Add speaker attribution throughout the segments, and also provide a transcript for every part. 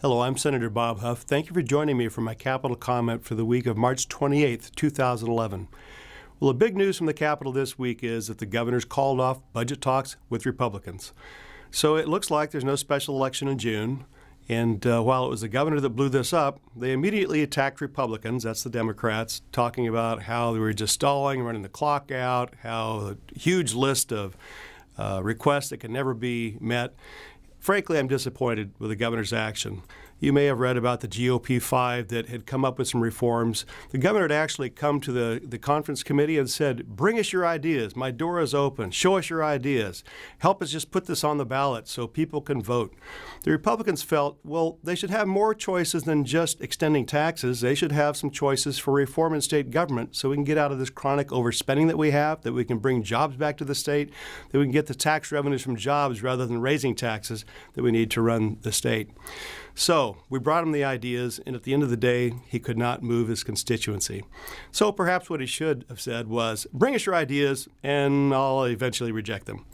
Speaker 1: Hello, I'm Senator Bob Huff. Thank you for joining me for my Capitol comment for the week of March 28th, 2011. Well, the big news from the Capitol this week is that the governor's called off budget talks with Republicans. So it looks like there's no special election in June. And while it was the governor that blew this up, they immediately attacked Republicans, that's the Democrats, talking about how they were just stalling, running the clock out, how a huge list of requests that can never be met. Frankly, I'm disappointed with the governor's action. You may have read about the GOP 5 that had come up with some reforms. The governor had actually come to the conference committee and said, bring us your ideas. My door is open. Show us your ideas. Help us just put this on the ballot so people can vote. The Republicans felt, well, they should have more choices than just extending taxes. They should have some choices for reform in state government so we can get out of this chronic overspending that we have, that we can bring jobs back to the state, that we can get the tax revenues from jobs rather than raising taxes that we need to run the state. So we brought him the ideas, and at the end of the day, he could not move his constituency. So perhaps what he should have said was, bring us your ideas, and I'll eventually reject them.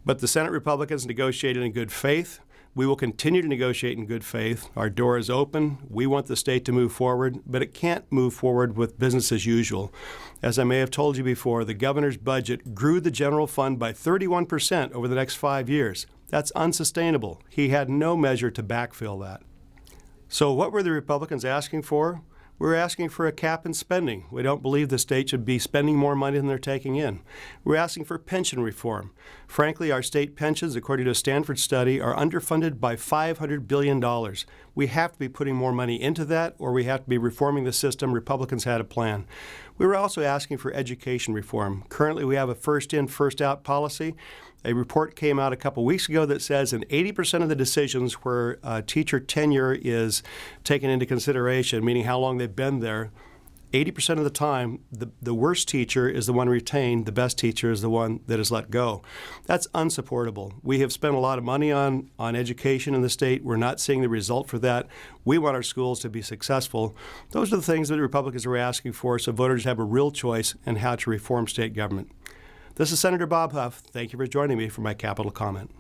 Speaker 1: But the Senate Republicans negotiated in good faith. We will continue to negotiate in good faith. Our door is open. We want the state to move forward, but it can't move forward with business as usual. As I may have told you before, the governor's budget grew the general fund by 31% over the next 5 years. That's unsustainable. He had no measure to backfill that. So what were the Republicans asking for? We're asking for a cap in spending. We don't believe the state should be spending more money than they're taking in. We're asking for pension reform. Frankly, our state pensions, according to a Stanford study, are underfunded by $500 billion. We have to be putting more money into that, or we have to be reforming the system. Republicans had a plan. We were also asking for education reform. Currently, we have a first-in, first-out policy. A report came out a couple weeks ago that says in 80% of the decisions where teacher tenure is taken into consideration, meaning how long they've been there, 80% of the time, the worst teacher is the one retained, the best teacher is the one that is let go. That's unsupportable. We have spent a lot of money on education in the state. We're not seeing the result for that. We want our schools to be successful. Those are the things that the Republicans are asking for, so voters have a real choice in how to reform state government. This is Senator Bob Huff. Thank you for joining me for my Capitol comment.